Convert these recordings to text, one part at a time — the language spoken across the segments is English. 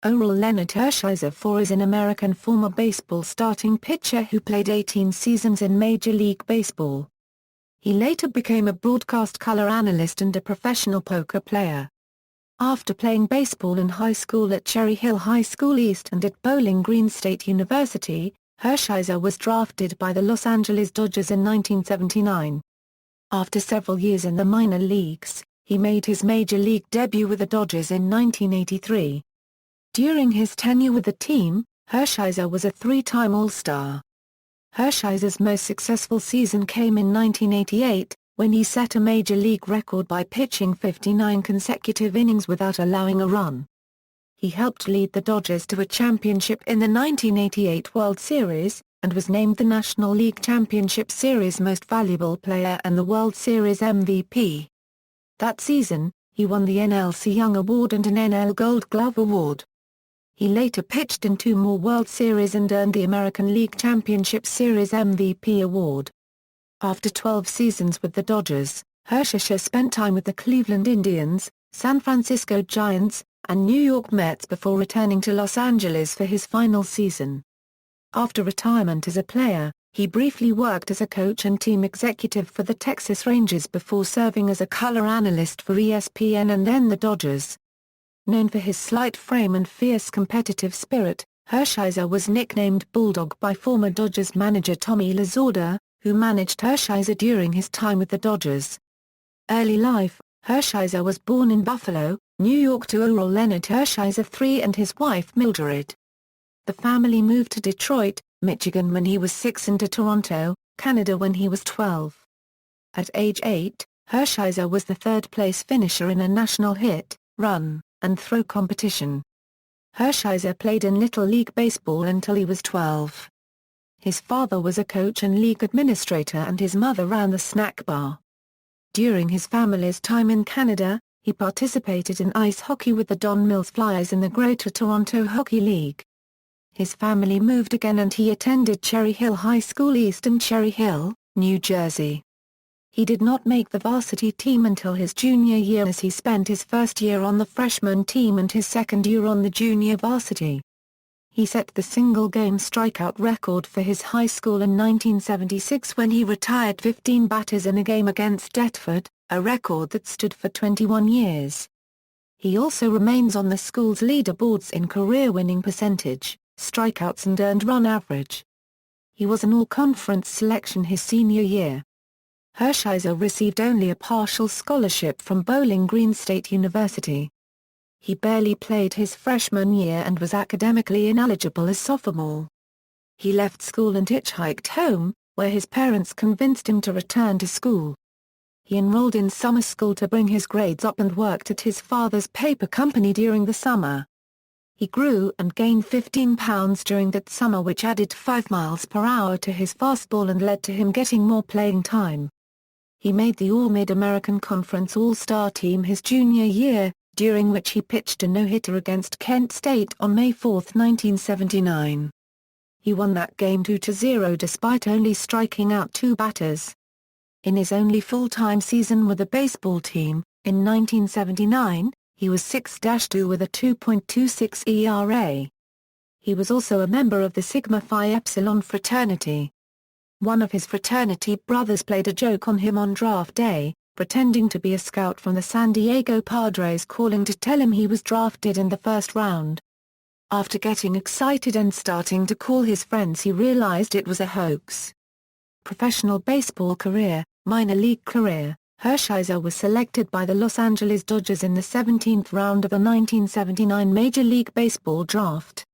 Orel Leonard Hershiser IV is an American former baseball starting pitcher who played 18 seasons in Major League Baseball. He later became a broadcast color analyst and a professional poker player. After playing baseball in high school at Cherry Hill High School East and at Bowling Green State University, Hershiser was drafted by the Los Angeles Dodgers in 1979. After several years in the minor leagues, he made his major league debut with the Dodgers in 1983. During his tenure with the team, Hershiser was a three-time All-Star. Hershiser's most successful season came in 1988, when he set a major league record by pitching 59 consecutive innings without allowing a run. He helped lead the Dodgers to a championship in the 1988 World Series, and was named the National League Championship Series Most Valuable Player and the World Series MVP. That season, he won the NL Cy Young Award and an NL Gold Glove Award. He later pitched in two more World Series and earned the American League Championship Series MVP award. After 12 seasons with the Dodgers, Hershisher spent time with the Cleveland Indians, San Francisco Giants, and New York Mets before returning to Los Angeles for his final season. After retirement as a player, he briefly worked as a coach and team executive for the Texas Rangers before serving as a color analyst for ESPN and then the Dodgers. Known for his slight frame and fierce competitive spirit, Hershiser was nicknamed Bulldog by former Dodgers manager Tommy Lasorda, who managed Hershiser during his time with the Dodgers. Early life: Hershiser was born in Buffalo, New York to Orel Leonard Hershiser III and his wife Mildred. The family moved to Detroit, Michigan when he was 6 and to Toronto, Canada when he was 12. At age 8, Hershiser was the third-place finisher in a national hit, run, and throw competition. Hershiser played in Little League Baseball until he was 12. His father was a coach and league administrator and his mother ran the snack bar. During his family's time in Canada, he participated in ice hockey with the Don Mills Flyers in the Greater Toronto Hockey League. His family moved again and he attended Cherry Hill High School East in Cherry Hill, New Jersey. He did not make the varsity team until his junior year as he spent his first year on the freshman team and his second year on the junior varsity. He set the single-game strikeout record for his high school in 1976 when he retired 15 batters in a game against Deptford, a record that stood for 21 years. He also remains on the school's leaderboards in career winning percentage, strikeouts and earned run average. He was an all-conference selection his senior year. Hershiser received only a partial scholarship from Bowling Green State University. He barely played his freshman year and was academically ineligible as sophomore. He left school and hitchhiked home, where his parents convinced him to return to school. He enrolled in summer school to bring his grades up and worked at his father's paper company during the summer. He grew and gained 15 pounds during that summer, which added 5 miles per hour to his fastball and led to him getting more playing time. He made the All-Mid-American Conference All-Star team his junior year, during which he pitched a no-hitter against Kent State on May 4, 1979. He won that game 2-0 despite only striking out 2 batters. In his only full-time season with the baseball team, in 1979, he was 6-2 with a 2.26 ERA. He was also a member of the Sigma Phi Epsilon fraternity. One of his fraternity brothers played a joke on him on draft day, pretending to be a scout from the San Diego Padres calling to tell him he was drafted in the first round. After getting excited and starting to call his friends, he realized it was a hoax. Professional baseball career: minor league career, Hershiser was selected by the Los Angeles Dodgers in the 17th round of the 1979 Major League Baseball draft.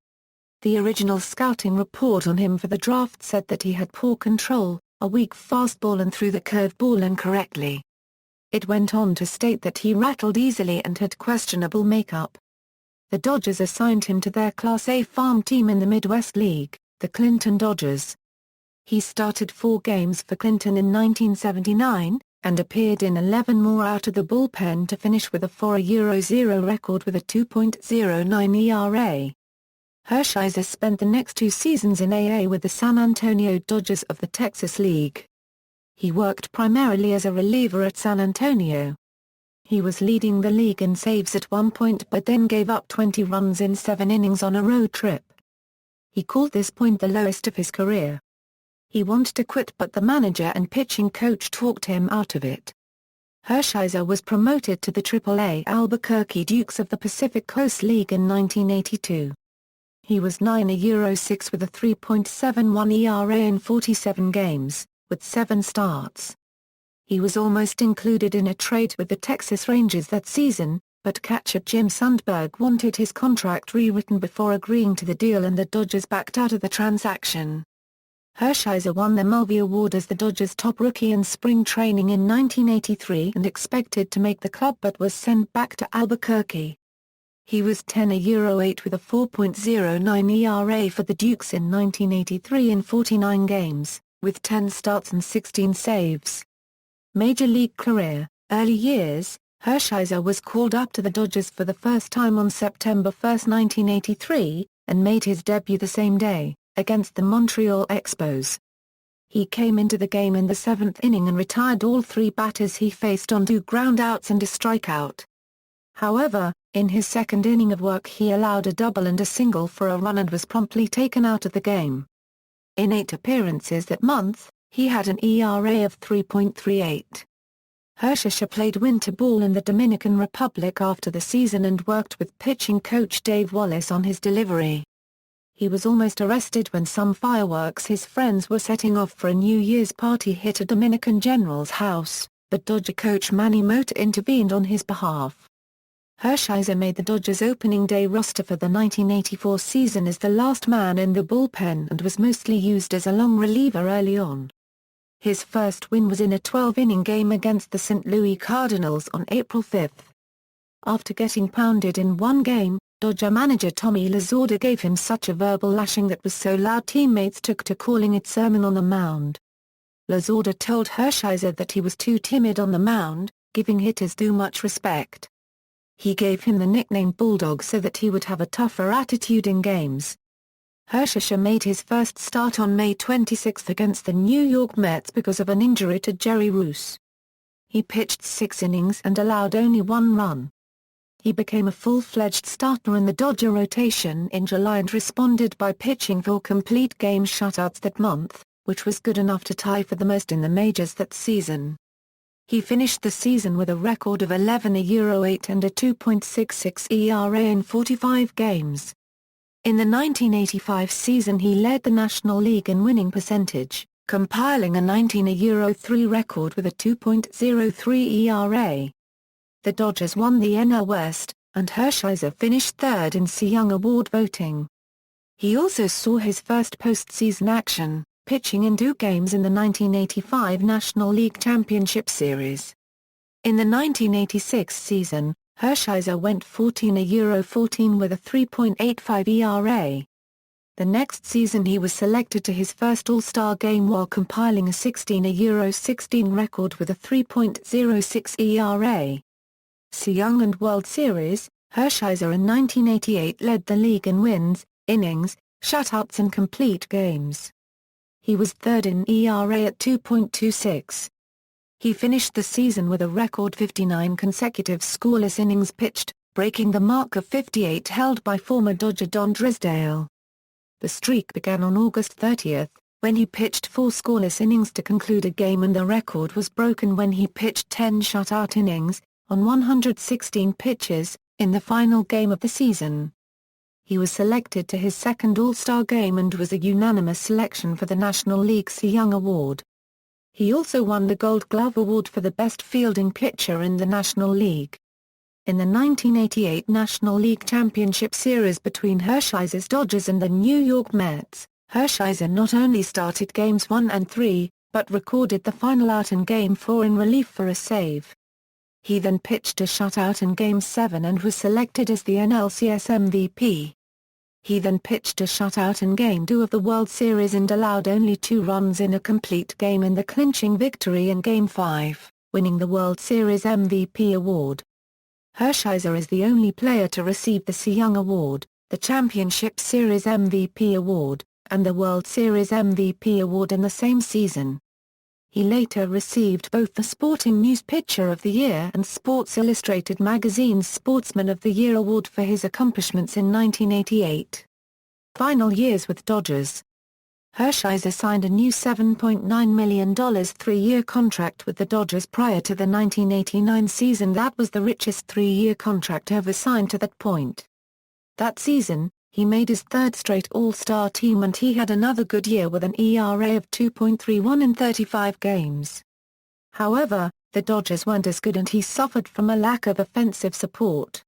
The original scouting report on him for the draft said that he had poor control, a weak fastball and threw the curveball incorrectly. It went on to state that he rattled easily and had questionable makeup. The Dodgers assigned him to their Class A farm team in the Midwest League, the Clinton Dodgers. He started 4 games for Clinton in 1979, and appeared in 11 more out of the bullpen to finish with a 4.00 record with a 2.09 ERA. Hershiser spent the next 2 seasons in AA with the San Antonio Dodgers of the Texas League. He worked primarily as a reliever at San Antonio. He was leading the league in saves at one point but then gave up 20 runs in 7 innings on a road trip. He called this point the lowest of his career. He wanted to quit but the manager and pitching coach talked him out of it. Hershiser was promoted to the AAA Albuquerque Dukes of the Pacific Coast League in 1982. He was 9.06 with a 3.71 ERA in 47 games, with 7 starts. He was almost included in a trade with the Texas Rangers that season, but catcher Jim Sundberg wanted his contract rewritten before agreeing to the deal and the Dodgers backed out of the transaction. Hershiser won the Mulvey Award as the Dodgers' top rookie in spring training in 1983 and expected to make the club but was sent back to Albuquerque. He was 10.08 with a 4.09 ERA for the Dukes in 1983 in 49 games, with 10 starts and 16 saves. Major League career, early years. Hershiser was called up to the Dodgers for the first time on September 1, 1983, and made his debut the same day, against the Montreal Expos. He came into the game in the 7th inning and retired all 3 batters he faced on 2 groundouts and a strikeout. However, in his second inning of work he allowed a double and a single for a run and was promptly taken out of the game. In 8 appearances that month, he had an ERA of 3.38. Hershisher played winter ball in the Dominican Republic after the season and worked with pitching coach Dave Wallace on his delivery. He was almost arrested when some fireworks his friends were setting off for a New Year's party hit a Dominican general's house, but Dodger coach Manny Mota intervened on his behalf. Hershiser made the Dodgers' opening day roster for the 1984 season as the last man in the bullpen and was mostly used as a long reliever early on. His first win was in a 12-inning game against the St. Louis Cardinals on April 5. After getting pounded in one game, Dodger manager Tommy Lasorda gave him such a verbal lashing that was so loud teammates took to calling it sermon on the mound. Lasorda told Hershiser that he was too timid on the mound, giving hitters too much respect. He gave him the nickname Bulldog so that he would have a tougher attitude in games. Hershisher made his first start on May 26 against the New York Mets because of an injury to Jerry Roos. He pitched 6 innings and allowed only 1 run. He became a full-fledged starter in the Dodger rotation in July and responded by pitching 4 complete game shutouts that month, which was good enough to tie for the most in the majors that season. He finished the season with a record of 11.08 and a 2.66 ERA in 45 games. In the 1985 season he led the National League in winning percentage, compiling a 19.03 record with a 2.03 ERA. The Dodgers won the NL West, and Hershiser finished 3rd in Cy Young Award voting. He also saw his first postseason action, pitching in 2 games in the 1985 National League Championship Series. In the 1986 season, Hershiser went 14.14 with a 3.85 ERA. The next season he was selected to his first All-Star game while compiling a 16.16 record with a 3.06 ERA. Cy Young and World Series, Hershiser in 1988 led the league in wins, innings, shutouts and complete games. He was 3rd in ERA at 2.26. He finished the season with a record 59 consecutive scoreless innings pitched, breaking the mark of 58 held by former Dodger Don Drisdale. The streak began on August 30, when he pitched 4 scoreless innings to conclude a game, and the record was broken when he pitched 10 shutout innings, on 116 pitches, in the final game of the season. He was selected to his second All-Star game and was a unanimous selection for the National League Cy Young Award. He also won the Gold Glove Award for the best fielding pitcher in the National League. In the 1988 National League Championship Series between Hershiser's Dodgers and the New York Mets, Hershiser not only started Games 1 and 3, but recorded the final out in Game 4 in relief for a save. He then pitched a shutout in Game 7 and was selected as the NLCS MVP. He then pitched a shutout in Game 2 of the World Series and allowed only 2 runs in a complete game in the clinching victory in Game 5, winning the World Series MVP award. Hershiser is the only player to receive the Cy Young Award, the Championship Series MVP award, and the World Series MVP award in the same season. He later received both the Sporting News Pitcher of the Year and Sports Illustrated magazine's Sportsman of the Year award for his accomplishments in 1988. Final years with Dodgers. Hershiser signed a new $7.9 million three-year contract with the Dodgers prior to the 1989 season. That was the richest three-year contract ever signed to that point. That season, he made his third straight All-Star team and he had another good year with an ERA of 2.31 in 35 games. However, the Dodgers weren't as good and he suffered from a lack of offensive support.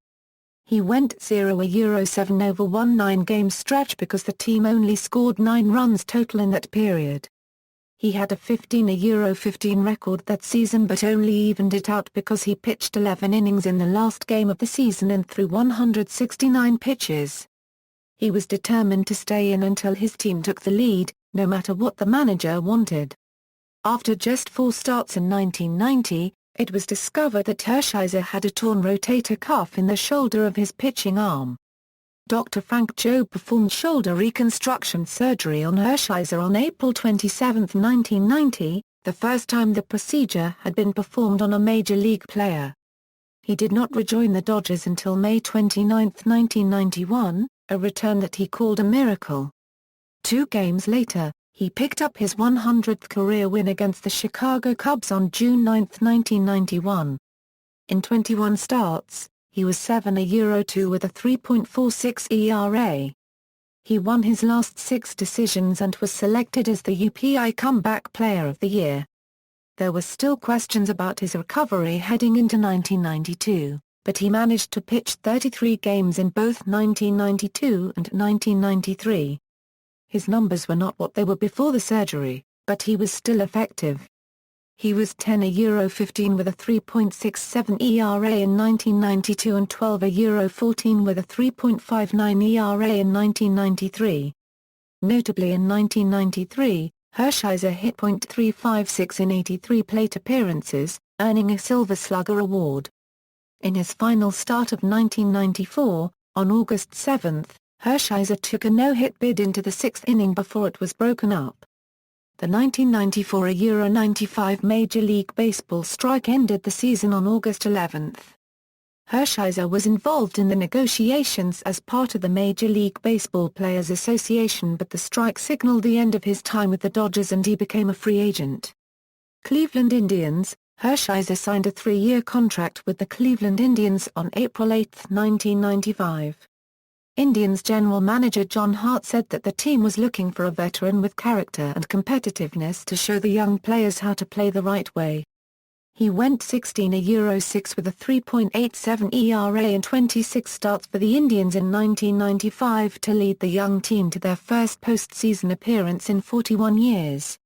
He went 0-7 over one 9-game stretch because the team only scored 9 runs total in that period. He had a 15-15 record that season but only evened it out because he pitched 11 innings in the last game of the season and threw 169 pitches. He was determined to stay in until his team took the lead, no matter what the manager wanted. After just 4 starts in 1990, it was discovered that Hershiser had a torn rotator cuff in the shoulder of his pitching arm. Dr. Frank Jobe performed shoulder reconstruction surgery on Hershiser on April 27, 1990, the first time the procedure had been performed on a major league player. He did not rejoin the Dodgers until May 29, 1991, a return that he called a miracle. 2 games later, he picked up his 100th career win against the Chicago Cubs on June 9, 1991. In 21 starts, he was 7-2 with a 3.46 ERA. He won his last 6 decisions and was selected as the UPI Comeback Player of the Year. There were still questions about his recovery heading into 1992, but he managed to pitch 33 games in both 1992 and 1993. His numbers were not what they were before the surgery, but he was still effective. He was 10-15 with a 3.67 ERA in 1992 and 12-14 with a 3.59 ERA in 1993. Notably in 1993, Hershiser hit .356 in 83 plate appearances, earning a Silver Slugger award. In his final start of 1994, on August 7, Hershiser took a no-hit bid into the 6th inning before it was broken up. The 1994-95 Major League Baseball strike ended the season on August 11. Hershiser was involved in the negotiations as part of the Major League Baseball Players Association, but the strike signaled the end of his time with the Dodgers and he became a free agent. Cleveland Indians. Hershiser signed a 3-year contract with the Cleveland Indians on April 8, 1995. Indians general manager John Hart said that the team was looking for a veteran with character and competitiveness to show the young players how to play the right way. He went 16-6 with a 3.87 ERA in 26 starts for the Indians in 1995 to lead the young team to their first postseason appearance in 41 years.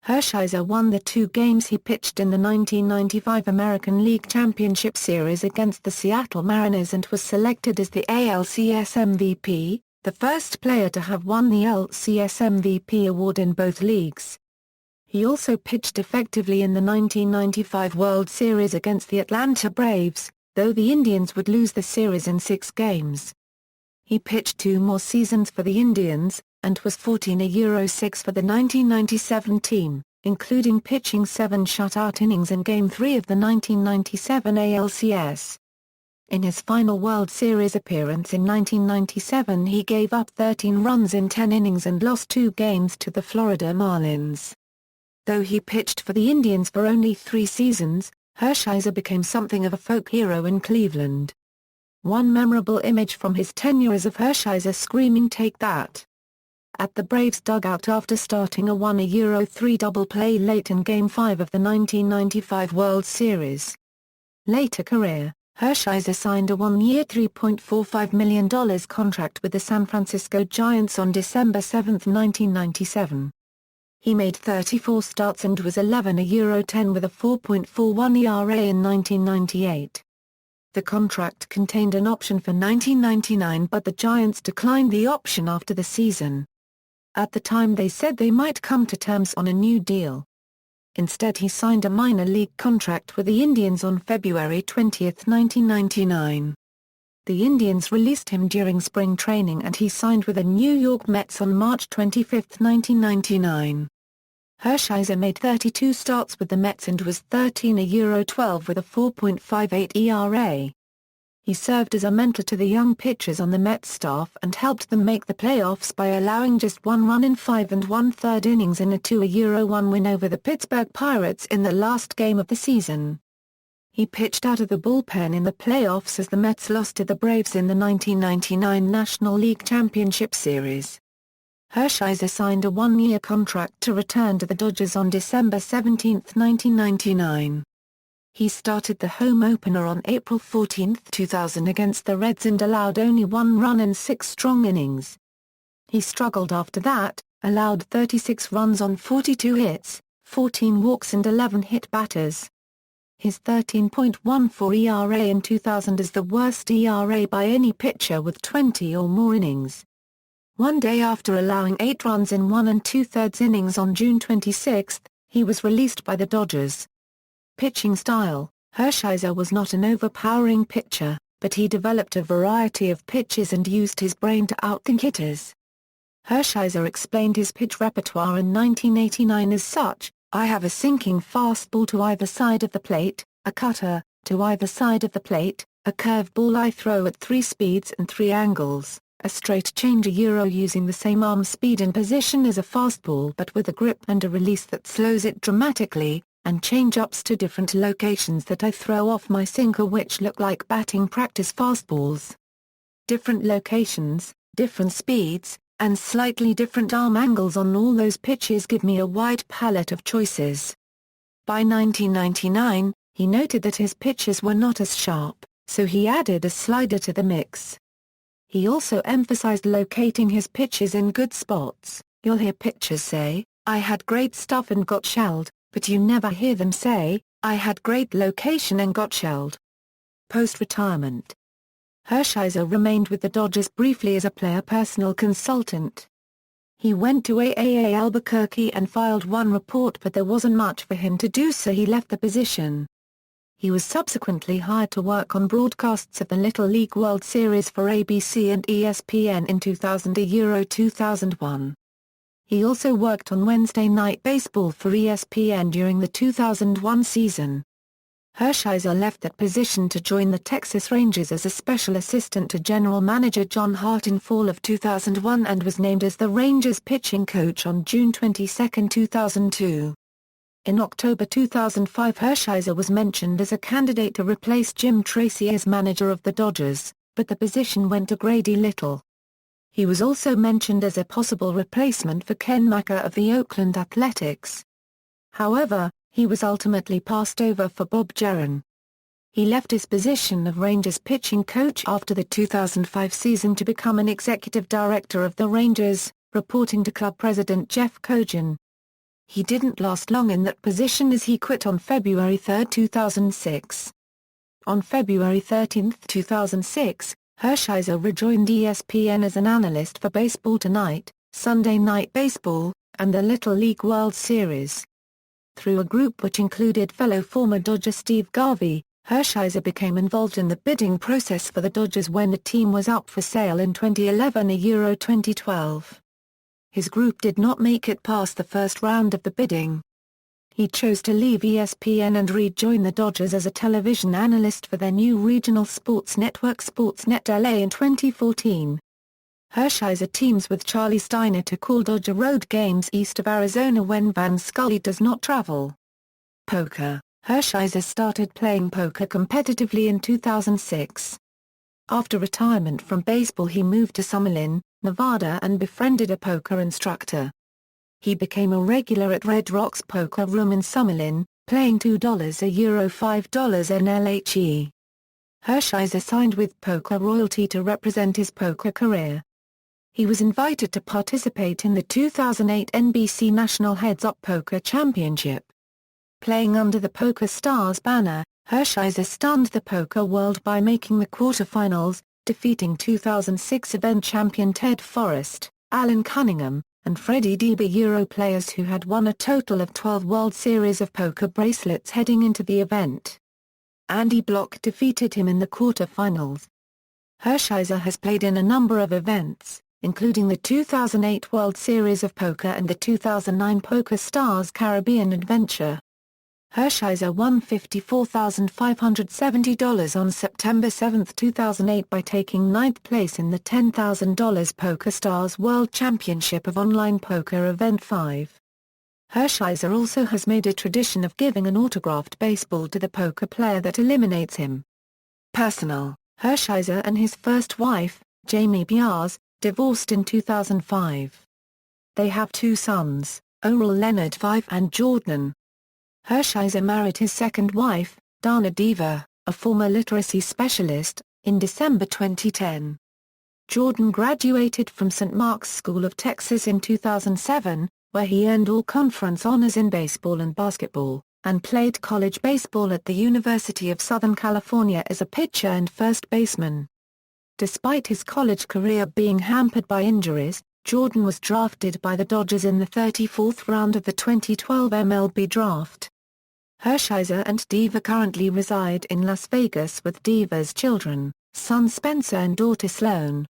Hershiser won the 2 games he pitched in the 1995 American League Championship Series against the Seattle Mariners and was selected as the ALCS MVP, the first player to have won the LCS MVP award in both leagues. He also pitched effectively in the 1995 World Series against the Atlanta Braves, though the Indians would lose the series in 6 games. He pitched 2 more seasons for the Indians, and was 14-6 for the 1997 team, including pitching 7 shutout innings in Game 3 of the 1997 ALCS. In his final World Series appearance in 1997 he gave up 13 runs in 10 innings and lost 2 games to the Florida Marlins. Though he pitched for the Indians for only 3 seasons, Hershiser became something of a folk hero in Cleveland. One memorable image from his tenure is of Hershiser screaming "Take that!" at the Braves dugout after starting a 1-3 double play late in Game 5 of the 1995 World Series. Later career, Hershiser signed a 1-year $3.45 million contract with the San Francisco Giants on December 7, 1997. He made 34 starts and was 11-10 with a 4.41 ERA in 1998. The contract contained an option for 1999 but the Giants declined the option after the season. At the time they said they might come to terms on a new deal. Instead he signed a minor league contract with the Indians on February 20, 1999. The Indians released him during spring training and he signed with the New York Mets on March 25, 1999. Hershiser made 32 starts with the Mets and was 13-12 with a 4.58 ERA. He served as a mentor to the young pitchers on the Mets staff and helped them make the playoffs by allowing just 1 run in 5 1/3 innings in a 2-1 win over the Pittsburgh Pirates in the last game of the season. He pitched out of the bullpen in the playoffs as the Mets lost to the Braves in the 1999 National League Championship Series. Hershiser signed a 1-year contract to return to the Dodgers on December 17, 1999. He started the home opener on April 14, 2000 against the Reds and allowed only 1 run in 6 strong innings. He struggled after that, allowed 36 runs on 42 hits, 14 walks and 11 hit batters. His 13.14 ERA in 2000 is the worst ERA by any pitcher with 20 or more innings. One day after allowing 8 runs in 1 2/3 innings on June 26, he was released by the Dodgers. Pitching style: Hershiser was not an overpowering pitcher, but he developed a variety of pitches and used his brain to outthink hitters. Hershiser explained his pitch repertoire in 1989 as such: "I have a sinking fastball to either side of the plate, a cutter, to either side of the plate, a curveball I throw at 3 speeds and 3 angles, a straight changer using the same arm speed and position as a fastball but with a grip and a release that slows it dramatically, and change-ups to different locations that I throw off my sinker which look like batting practice fastballs. Different locations, different speeds, and slightly different arm angles on all those pitches give me a wide palette of choices." By 1999, he noted that his pitches were not as sharp, so he added a slider to the mix. He also emphasized locating his pitches in good spots. "You'll hear pitchers say, 'I had great stuff and got shelled,' but you never hear them say, 'I had great location and got shelled.'" Post-retirement, Hershiser remained with the Dodgers briefly as a player personal consultant. He went to AAA Albuquerque and filed one report but there wasn't much for him to do so he left the position. He was subsequently hired to work on broadcasts of the Little League World Series for ABC and ESPN in 2000-2001. He also worked on Wednesday Night Baseball for ESPN during the 2001 season. Hershiser left that position to join the Texas Rangers as a special assistant to general manager John Hart in fall of 2001 and was named as the Rangers pitching coach on June 22, 2002. In October 2005 Hershiser was mentioned as a candidate to replace Jim Tracy as manager of the Dodgers, but the position went to Grady Little. He was also mentioned as a possible replacement for Ken Macker of the Oakland Athletics. However, he was ultimately passed over for Bob Geron. He left his position of Rangers pitching coach after the 2005 season to become an executive director of the Rangers, reporting to club president Jeff Coggan. He didn't last long in that position as he quit on February 3, 2006. On February 13, 2006, Hershiser rejoined ESPN as an analyst for Baseball Tonight, Sunday Night Baseball, and the Little League World Series. Through a group which included fellow former Dodger Steve Garvey, Hershiser became involved in the bidding process for the Dodgers when the team was up for sale in 2011-2012. His group did not make it past the first round of the bidding. He chose to leave ESPN and rejoin the Dodgers as a television analyst for their new regional sports network Sportsnet LA in 2014. Hershiser teams with Charlie Steiner to call Dodger road games east of Arizona when Van Scully does not travel. Poker: Hershiser started playing poker competitively in 2006. After retirement from baseball he moved to Summerlin, Nevada and befriended a poker instructor. He became a regular at Red Rock's Poker Room in Summerlin, playing $2 €, $5 NLHE. Hershiser signed with Poker Royalty to represent his poker career. He was invited to participate in the 2008 NBC National Heads Up Poker Championship. Playing under the Poker Stars banner, Hershiser stunned the poker world by making the quarterfinals, defeating 2006 event champion Ted Forrest, Alan Cunningham, and Freddie DiBa players who had won a total of 12 World Series of Poker bracelets heading into the event. Andy Block defeated him in the quarterfinals. Hershiser has played in a number of events, including the 2008 World Series of Poker and the 2009 Poker Stars Caribbean Adventure. Hershiser won $54,570 on September 7, 2008 by taking ninth place in the $10,000 Poker Stars World Championship of Online Poker Event 5. Hershiser also has made a tradition of giving an autographed baseball to the poker player that eliminates him. Personal: Hershiser and his first wife, Jamie Biars, divorced in 2005. They have two sons, Orel Leonard IV and Jordan. Hershiser married his second wife, Dana Diva, a former literacy specialist, in December 2010. Jordan graduated from St. Mark's School of Texas in 2007, where he earned all-conference honors in baseball and basketball, and played college baseball at the University of Southern California as a pitcher and first baseman. Despite his college career being hampered by injuries, Jordan was drafted by the Dodgers in the 34th round of the 2012 MLB Draft. Hershiser and Diva currently reside in Las Vegas with Diva's children, son Spencer and daughter Sloane.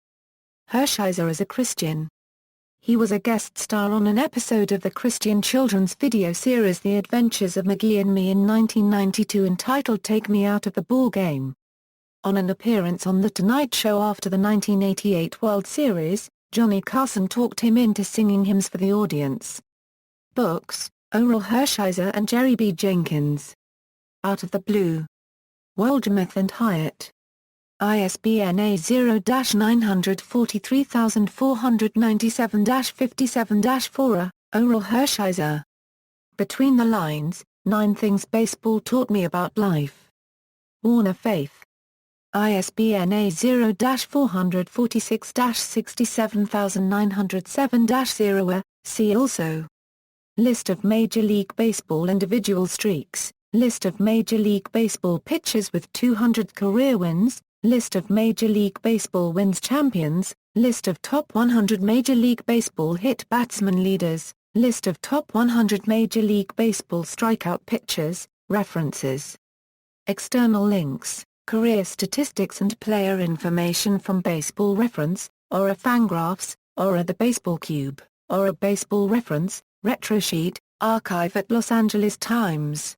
Hershiser is a Christian. He was a guest star on an episode of the Christian children's video series The Adventures of McGee and Me in 1992 entitled Take Me Out of the Ball Game. On an appearance on The Tonight Show after the 1988 World Series, Johnny Carson talked him into singing hymns for the audience. Books: Orel Hershiser and Jerry B. Jenkins. Out of the Blue. Woldgemuth and Hyatt. ISBN A0-943497-57-4, Orel Hershiser. Between the Lines, 9 Things Baseball Taught Me About Life. Warner Faith. ISBN A0-446-67907-0. See also: List of Major League Baseball individual streaks, List of Major League Baseball pitchers with 200 career wins, List of Major League Baseball wins champions, List of top 100 Major League Baseball hit batsman leaders, List of top 100 Major League Baseball strikeout pitchers. References. External links: Career statistics and player information from Baseball Reference, Ora Fangraphs, Ora the Baseball Cube, Ora Baseball Reference, Retrosheet, archive at Los Angeles Times.